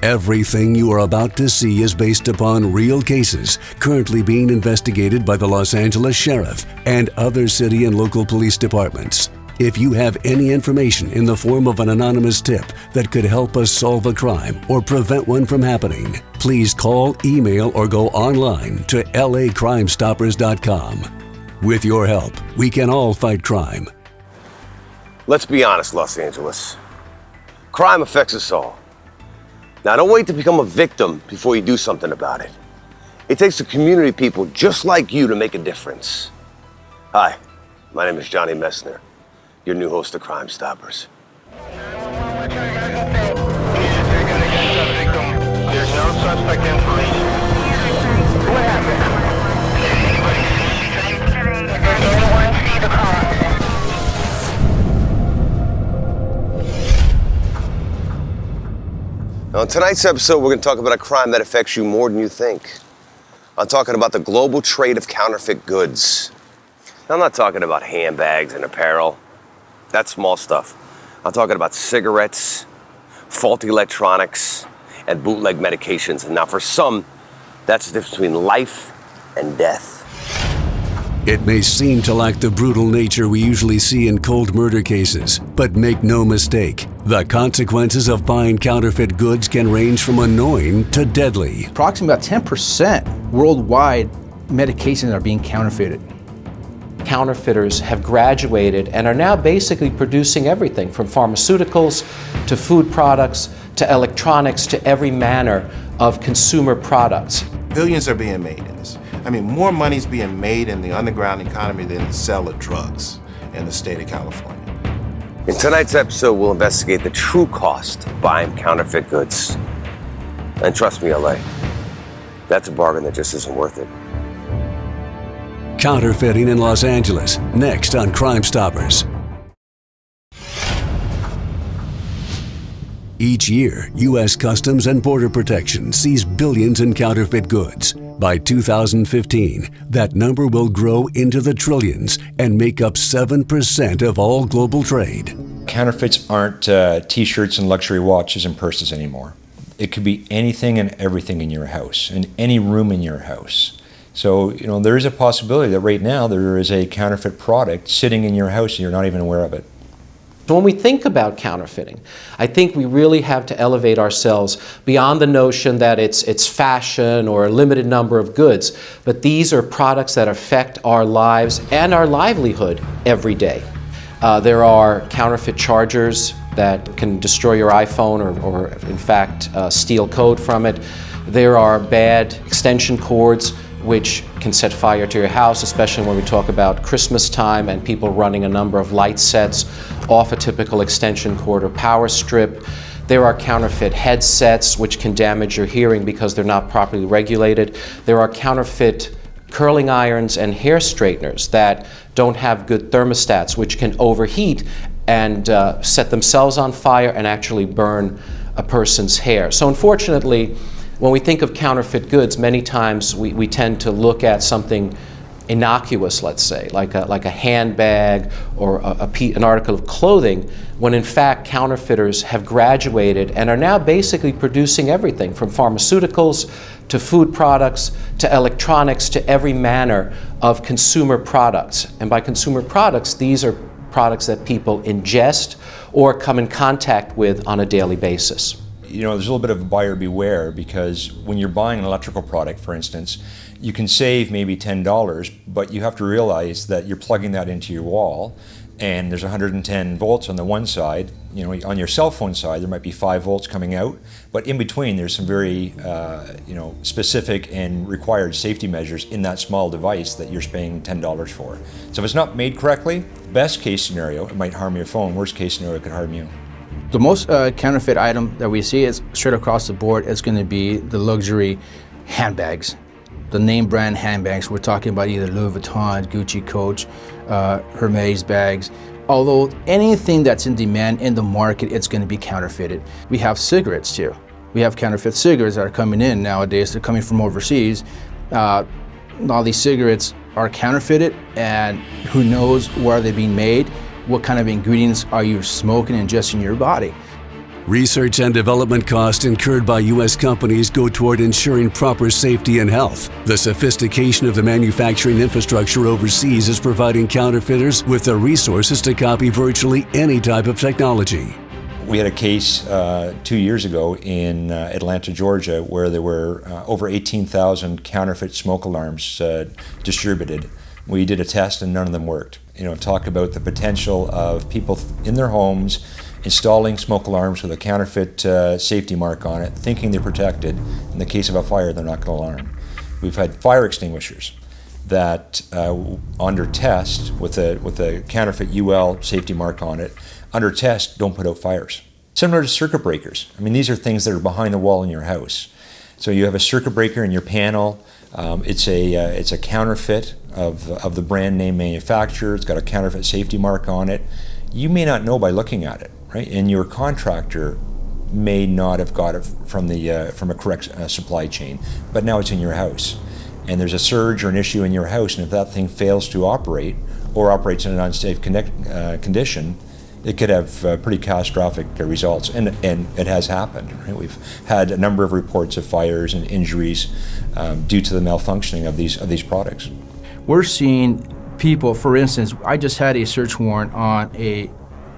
Everything you are about to see is based upon real cases currently being investigated by the Los Angeles Sheriff and other city and local police departments. If you have any information in the form of an anonymous tip that could help us solve a crime or prevent one from happening, please call, email, or go online to lacrimestoppers.com. With your help, we can all fight crime. Let's be honest, Los Angeles. Crime affects us all. Now, don't wait to become a victim before you do something about it. It takes a community of people just like you to make a difference. Hi, my name is Johnny Messner, your new host of Crime Stoppers. There's no suspect information. What happened? Did anyone see the car? Now, in tonight's episode, we're going to talk about a crime that affects you more than you think. I'm talking about the global trade of counterfeit goods. Now, I'm not talking about handbags and apparel. That's small stuff. I'm talking about cigarettes, faulty electronics, and bootleg medications. And now, for some, that's the difference between life and death. It may seem to lack the brutal nature we usually see in cold murder cases, but make no mistake, the consequences of buying counterfeit goods can range from annoying to deadly. Approximately about 10% worldwide medications are being counterfeited. Counterfeiters have graduated and are now basically producing everything from pharmaceuticals to food products to electronics to every manner of consumer products. Billions are being made in this. I mean, more money's being made in the underground economy than the sale of drugs in the state of California. In tonight's episode, we'll investigate the true cost of buying counterfeit goods. And trust me, LA, that's a bargain that just isn't worth it. Counterfeiting in Los Angeles, next on Crime Stoppers. Each year, U.S. Customs and Border Protection sees billions in counterfeit goods. By 2015, that number will grow into the trillions and make up 7% of all global trade. Counterfeits aren't t-shirts and luxury watches and purses anymore. It could be anything and everything in your house, in any room in your house. So, there is a possibility that right now there is a counterfeit product sitting in your house and you're not even aware of it. So when we think about counterfeiting, I think we really have to elevate ourselves beyond the notion that it's fashion or a limited number of goods, but these are products that affect our lives and our livelihood every day. There are counterfeit chargers that can destroy your iPhone or in fact, steal code from it. There are bad extension cords which can set fire to your house, especially when we talk about Christmas time and people running a number of light sets off a typical extension cord or power strip. There are counterfeit headsets which can damage your hearing because they're not properly regulated. There are counterfeit curling irons and hair straighteners that don't have good thermostats, which can overheat and set themselves on fire and actually burn a person's hair. So unfortunately, when we think of counterfeit goods, many times we tend to look at something innocuous, let's say, like a handbag or an article of clothing, when in fact counterfeiters have graduated and are now basically producing everything from pharmaceuticals to food products to electronics to every manner of consumer products. And by consumer products, these are products that people ingest or come in contact with on a daily basis. There's a little bit of buyer beware, because when you're buying an electrical product, for instance, you can save maybe $10, but you have to realize that you're plugging that into your wall and there's 110 volts on the one side. On your cell phone side, there might be 5 volts coming out, but in between there's some very specific and required safety measures in that small device that you're paying $10 for. So if it's not made correctly, best case scenario, it might harm your phone. Worst case scenario, it could harm you. The most counterfeit item that we see is straight across the board is going to be the luxury handbags, the name brand handbags. We're talking about either Louis Vuitton, Gucci, Coach, Hermes bags. Although anything that's in demand in the market, it's going to be counterfeited. We have cigarettes too. We have counterfeit cigarettes that are coming in nowadays. They're coming from overseas. All these cigarettes are counterfeited, and who knows where they're being made. What kind of ingredients are you smoking and ingesting in your body? Research and development costs incurred by U.S. companies go toward ensuring proper safety and health. The sophistication of the manufacturing infrastructure overseas is providing counterfeiters with the resources to copy virtually any type of technology. We had a case 2 years ago in Atlanta, Georgia, where there were over 18,000 counterfeit smoke alarms distributed. We did a test and none of them worked. Talk about the potential of people in their homes installing smoke alarms with a counterfeit safety mark on it, thinking they're protected. In the case of a fire, they're not going to alarm. We've had fire extinguishers that under test with a counterfeit UL safety mark on it, under test don't put out fires. Similar to circuit breakers. These are things that are behind the wall in your house. So you have a circuit breaker in your panel. It's a counterfeit of the brand name manufacturer. It's got a counterfeit safety mark on it. You may not know by looking at it, right? And your contractor may not have got it from a correct supply chain, but now it's in your house. And there's a surge or an issue in your house, and if that thing fails to operate or operates in an unsafe condition, it could have pretty catastrophic results, and it has happened. Right? We've had a number of reports of fires and injuries due to the malfunctioning of these products. We're seeing people, for instance, I just had a search warrant on a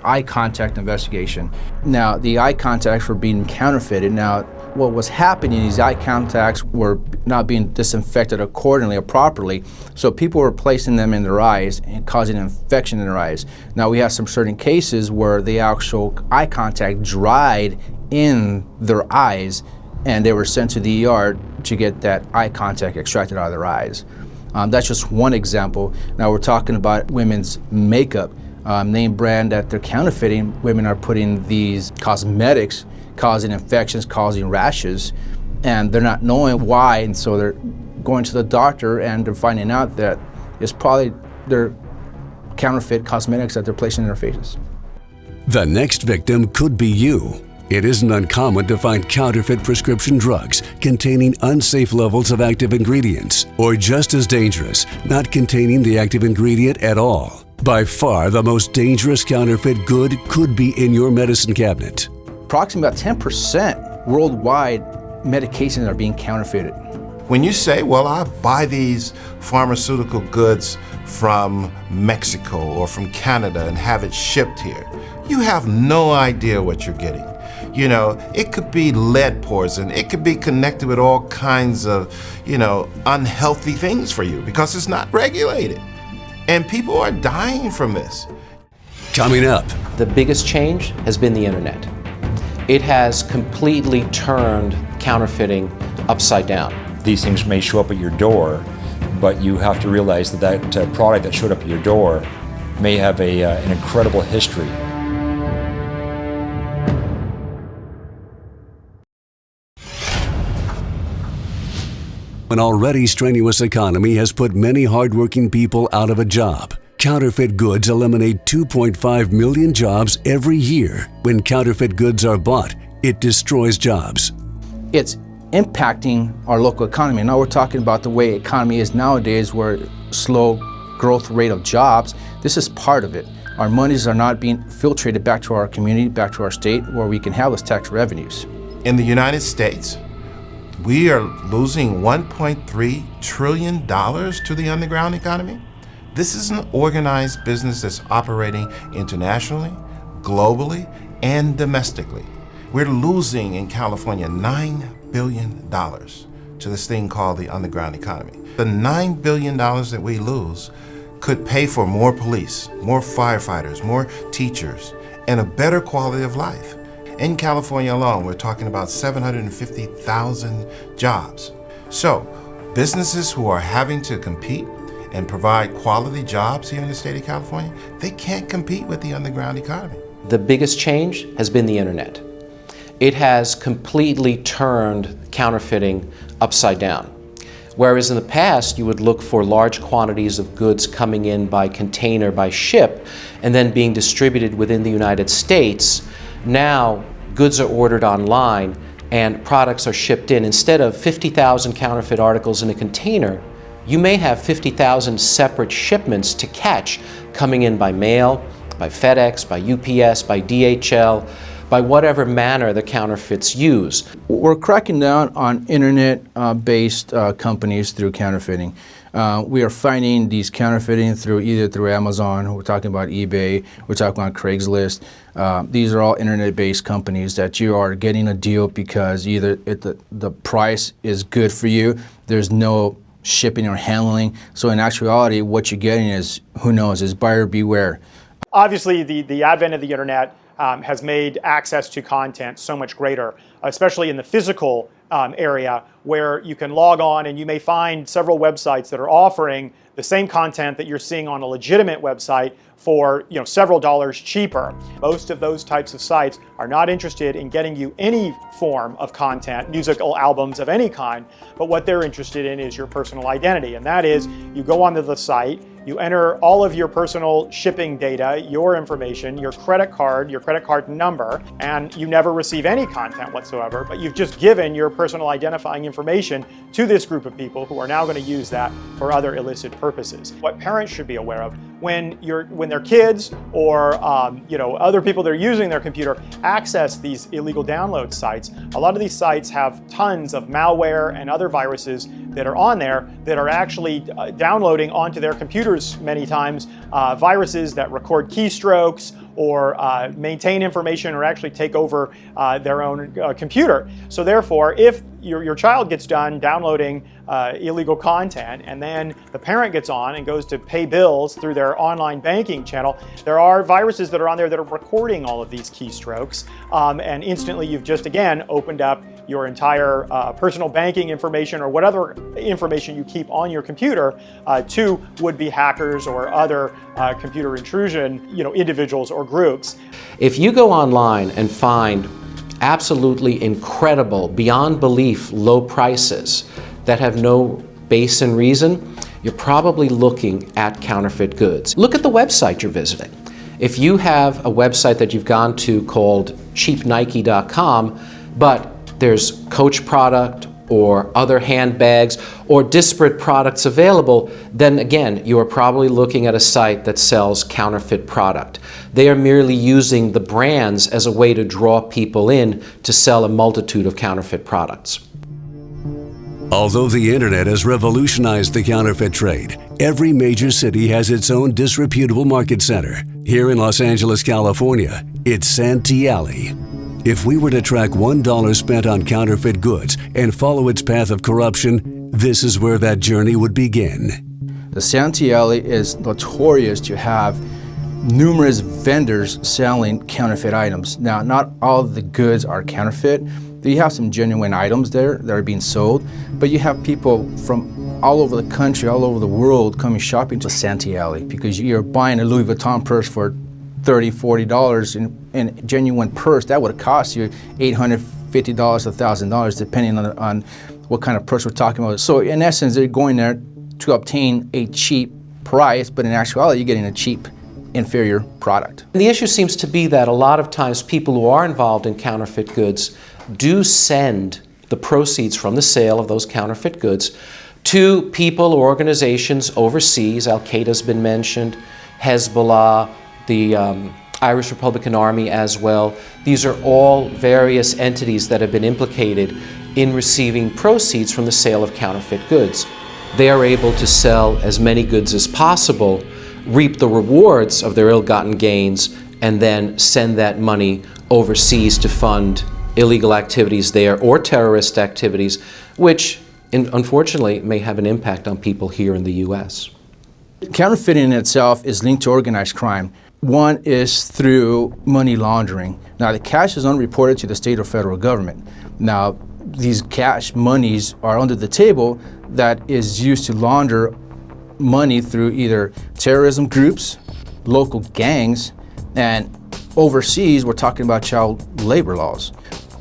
eye contact investigation. Now, the eye contacts were being counterfeited. Now, what was happening, these eye contacts were not being disinfected accordingly or properly, so people were placing them in their eyes and causing infection in their eyes. Now, we have some certain cases where the actual eye contact dried in their eyes, and they were sent to the ER to get that eye contact extracted out of their eyes. That's just one example. Now we're talking about women's makeup. Name brand that they're counterfeiting, women are putting these cosmetics causing infections, causing rashes, and they're not knowing why, and so they're going to the doctor and they're finding out that it's probably their counterfeit cosmetics that they're placing in their faces. The next victim could be you. It isn't uncommon to find counterfeit prescription drugs containing unsafe levels of active ingredients, or just as dangerous, not containing the active ingredient at all. By far, the most dangerous counterfeit good could be in your medicine cabinet. Approximately about 10% worldwide medications are being counterfeited. When you say, well, I buy these pharmaceutical goods from Mexico or from Canada and have it shipped here, you have no idea what you're getting. It could be lead poison. It could be connected with all kinds of, unhealthy things for you because it's not regulated. And people are dying from this. Coming up. The biggest change has been the internet. It has completely turned counterfeiting upside down. These things may show up at your door, but you have to realize that product that showed up at your door may have an incredible history. An already strenuous economy has put many hardworking people out of a job. Counterfeit goods eliminate 2.5 million jobs every year. When counterfeit goods are bought, it destroys jobs. It's impacting our local economy. Now we're talking about the way economy is nowadays, where slow growth rate of jobs. This is part of it. Our monies are not being filtrated back to our community, back to our state, where we can have those tax revenues. In the United States, we are losing $1.3 trillion to the underground economy. This is an organized business that's operating internationally, globally, and domestically. We're losing in California $9 billion to this thing called the underground economy. The $9 billion that we lose could pay for more police, more firefighters, more teachers, and a better quality of life. In California alone, we're talking about 750,000 jobs. So, businesses who are having to compete and provide quality jobs here in the state of California, they can't compete with the underground economy. The biggest change has been the internet. It has completely turned counterfeiting upside down. Whereas in the past, you would look for large quantities of goods coming in by container, by ship, and then being distributed within the United States, now goods are ordered online and products are shipped in. Instead of 50,000 counterfeit articles in a container, you may have 50,000 separate shipments to catch coming in by mail, by FedEx, by UPS, by DHL, by whatever manner the counterfeits use. We're cracking down on internet-based companies through counterfeiting. We are finding these counterfeiting either through Amazon, we're talking about eBay, we're talking about Craigslist. These are all internet-based companies that you are getting a deal because either the price is good for you, there's no shipping or handling. So in actuality, what you're getting is, who knows, is buyer beware. Obviously, the advent of the internet has made access to content so much greater, especially in the physical area, where you can log on and you may find several websites that are offering the same content that you're seeing on a legitimate website for several dollars cheaper. Most of those types of sites are not interested in getting you any form of content, musical albums of any kind, but what they're interested in is your personal identity. And that is, you go onto the site, you enter all of your personal shipping data, your information, your credit card number, and you never receive any content whatsoever, but you've just given your personal identifying information to this group of people who are now going to use that for other illicit purposes. What parents should be aware of when their kids or other people that are using their computer access these illegal download sites, a lot of these sites have tons of malware and other viruses that are on there that are actually downloading onto their computers many times, viruses that record keystrokes or maintain information or actually take over their own computer. So therefore, if your child gets done downloading illegal content and then the parent gets on and goes to pay bills through their online banking channel, there are viruses that are on there that are recording all of these keystrokes, and instantly you've just again opened up your entire personal banking information or whatever information you keep on your computer to would-be hackers or other computer intrusion individuals or groups. If you go online and find absolutely incredible, beyond belief low prices that have no base and reason, you're probably looking at counterfeit goods. Look at the website you're visiting. If you have a website that you've gone to called cheapnike.com, but there's Coach product or other handbags or disparate products available, then again, you are probably looking at a site that sells counterfeit product. They are merely using the brands as a way to draw people in to sell a multitude of counterfeit products. Although the internet has revolutionized the counterfeit trade, every major city has its own disreputable market center. Here in Los Angeles, California, it's Santee Alley. If we were to track $1 spent on counterfeit goods and follow its path of corruption, this is where that journey would begin. The Santee Alley is notorious to have numerous vendors selling counterfeit items. Now, not all of the goods are counterfeit. You have some genuine items there that are being sold, but you have people from all over the country, all over the world coming shopping to Santee Alley because you're buying a Louis Vuitton purse for $30, $40 in a genuine purse. That would cost you $850 to $1,000 depending on what kind of purse we're talking about. So in essence, they're going there to obtain a cheap price, but in actuality, you're getting a cheap, inferior product. The issue seems to be that a lot of times people who are involved in counterfeit goods do send the proceeds from the sale of those counterfeit goods to people or organizations overseas. Al-Qaeda's been mentioned, Hezbollah, the Irish Republican Army as well. These are all various entities that have been implicated in receiving proceeds from the sale of counterfeit goods. They are able to sell as many goods as possible, reap the rewards of their ill-gotten gains, and then send that money overseas to fund illegal activities there or terrorist activities, which unfortunately may have an impact on people here in the U.S. Counterfeiting in itself is linked to organized crime. One is through money laundering. Now, the cash is unreported to the state or federal government. Now, these cash monies are under the table that is used to launder money through either terrorism groups, local gangs, and overseas, we're talking about child labor laws.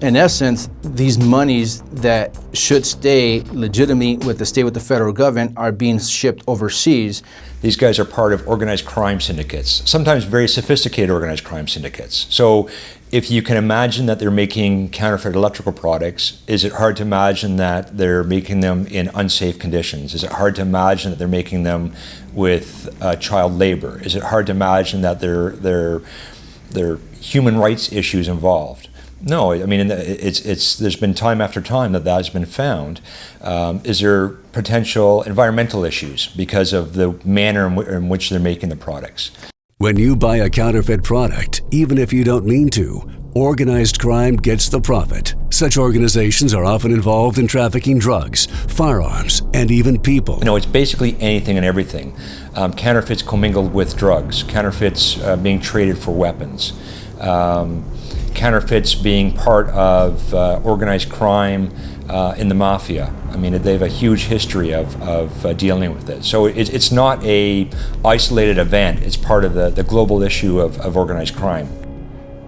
In essence, these monies that should stay legitimately with the federal government are being shipped overseas. These guys are part of organized crime syndicates, sometimes very sophisticated organized crime syndicates. So if you can imagine that they're making counterfeit electrical products, is it hard to imagine that they're making them in unsafe conditions? Is it hard to imagine that they're making them with child labor? Is it hard to imagine that there are human rights issues involved? No, I mean, there's been time after time that has been found. Is there potential environmental issues because of the manner in which they're making the products? When you buy a counterfeit product, even if you don't mean to, organized crime gets the profit. Such organizations are often involved in trafficking drugs, firearms, and even people. You know, it's basically anything and everything. Counterfeits commingled with drugs, counterfeits being traded for weapons, counterfeits being part of organized crime in the mafia. I mean, they have a huge history of dealing with it. So it's not a isolated event. It's part of the global issue of organized crime.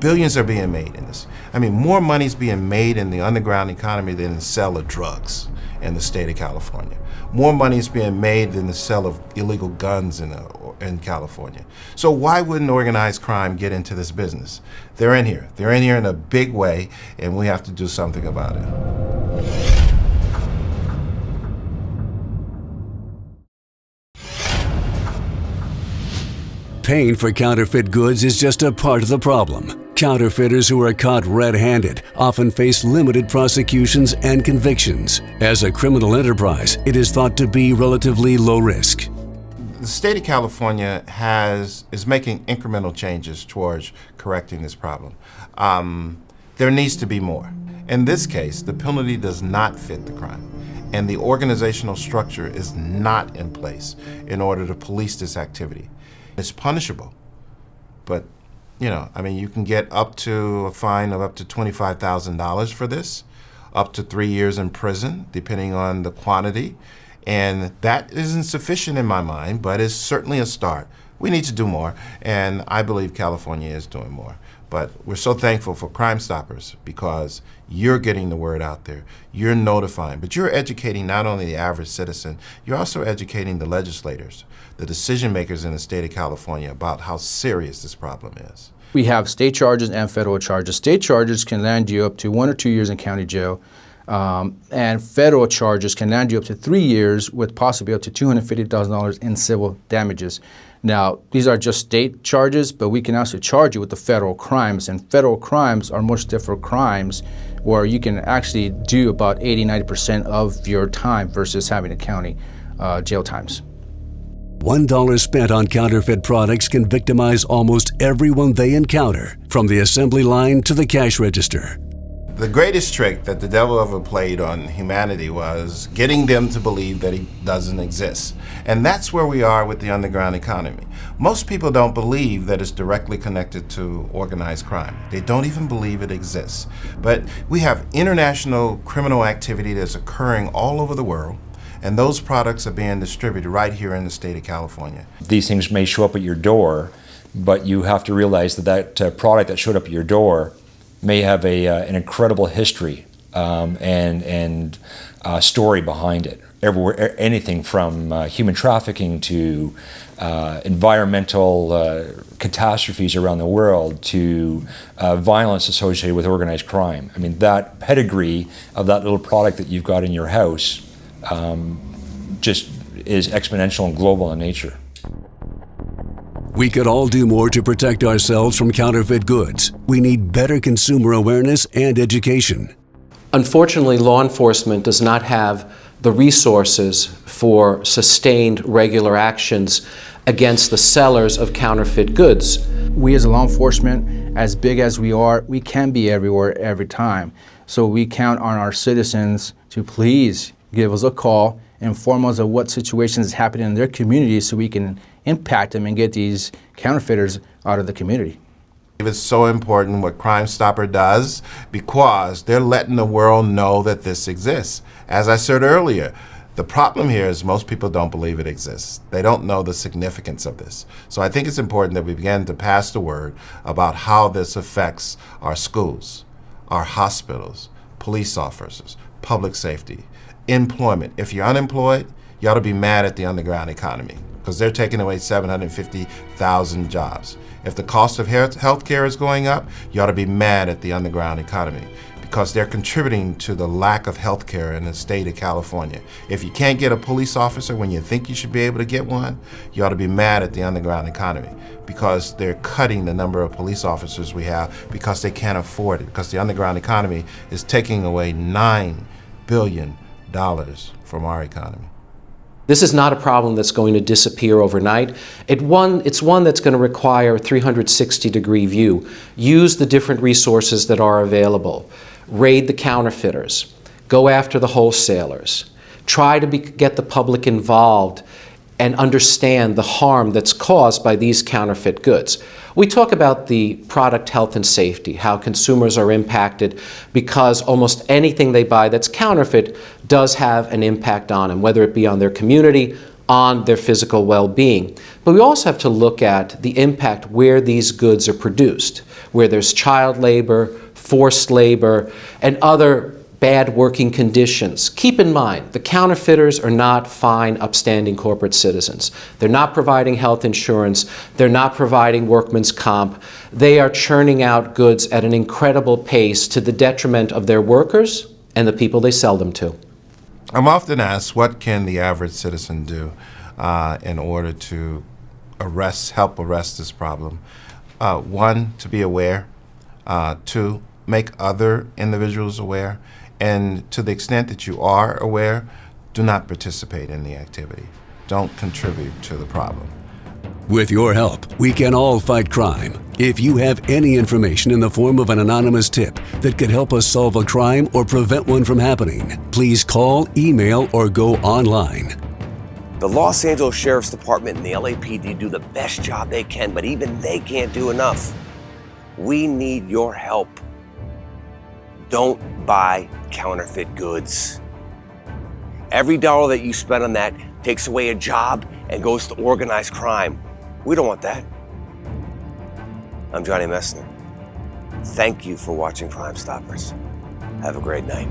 Billions are being made in this. I mean, more money's being made in the underground economy than in the sale of drugs in the state of California. More money is being made than the sale of illegal guns in California. So why wouldn't organized crime get into this business? They're in here. They're in here in a big way, and we have to do something about it. Paying for counterfeit goods is just a part of the problem. Counterfeiters who are caught red-handed often face limited prosecutions and convictions. As a criminal enterprise, it is thought to be relatively low risk. The state of California is making incremental changes towards correcting this problem. There needs to be more. In this case, the penalty does not fit the crime, and the organizational structure is not in place in order to police this activity. It's punishable, but I mean, you can get up to a fine of up to $25,000 for this, up to 3 years in prison, depending on the quantity. And that isn't sufficient in my mind, but it's certainly a start. We need to do more, and I believe California is doing more. But we're so thankful for Crime Stoppers because you're getting the word out there. You're notifying, but you're educating not only the average citizen, you're also educating the legislators, the decision makers in the state of California about how serious this problem is. We have state charges and federal charges. State charges can land you up to 1 or 2 years in county jail, and federal charges can land you up to 3 years with possibly up to $250,000 in civil damages. Now, these are just state charges, but we can also charge you with the federal crimes, and federal crimes are much different crimes where you can actually do about 80-90% of your time versus having a county jail times. $1 spent on counterfeit products can victimize almost everyone they encounter, from the assembly line to the cash register. The greatest trick that the devil ever played on humanity was getting them to believe that he doesn't exist. And that's where we are with the underground economy. Most people don't believe that it's directly connected to organized crime. They don't even believe it exists. But we have international criminal activity that's occurring all over the world, and those products are being distributed right here in the state of California. These things may show up at your door, but you have to realize that product that showed up at your door may have an incredible history and story behind it. Everywhere, anything from human trafficking to environmental catastrophes around the world to violence associated with organized crime. I mean, that pedigree of that little product that you've got in your house just is exponential and global in nature. We could all do more to protect ourselves from counterfeit goods. We need better consumer awareness and education. Unfortunately, law enforcement does not have the resources for sustained regular actions against the sellers of counterfeit goods. We as law enforcement, as big as we are, we can be everywhere every time. So we count on our citizens to please give us a call, inform us of what situations is happening in their community so we can impact them and get these counterfeiters out of the community. It's so important what Crime Stopper does because they're letting the world know that this exists. As I said earlier, the problem here is most people don't believe it exists. They don't know the significance of this. So I think it's important that we begin to pass the word about how this affects our schools, our hospitals, police officers, public safety, employment. If you're unemployed, you ought to be mad at the underground economy because they're taking away 750,000 jobs. If the cost of health care is going up, you ought to be mad at the underground economy because they're contributing to the lack of health care in the state of California. If you can't get a police officer when you think you should be able to get one, you ought to be mad at the underground economy, because they're cutting the number of police officers we have because they can't afford it, because the underground economy is taking away $9 billion from our economy. This is not a problem that's going to disappear overnight. It's one that's going to require a 360-degree view. Use the different resources that are available. Raid the counterfeiters. Go after the wholesalers. Try to get the public involved and understand the harm that's caused by these counterfeit goods. We talk about the product health and safety, how consumers are impacted because almost anything they buy that's counterfeit does have an impact on them, whether it be on their community, on their physical well-being. But we also have to look at the impact where these goods are produced, where there's child labor, forced labor, and other bad working conditions. Keep in mind, the counterfeiters are not fine, upstanding corporate citizens. They're not providing health insurance. They're not providing workman's comp. They are churning out goods at an incredible pace to the detriment of their workers and the people they sell them to. I'm often asked, what can the average citizen do in order to help arrest this problem? One, to be aware. Two, make other individuals aware. And to the extent that you are aware, do not participate in the activity. Don't contribute to the problem. With your help, we can all fight crime. If you have any information in the form of an anonymous tip that could help us solve a crime or prevent one from happening, please call, email, or go online. The Los Angeles Sheriff's Department and the LAPD do the best job they can, but even they can't do enough. We need your help. Don't buy counterfeit goods. Every dollar that you spend on that takes away a job and goes to organized crime. We don't want that. I'm Johnny Messner. Thank you for watching Crime Stoppers. Have a great night.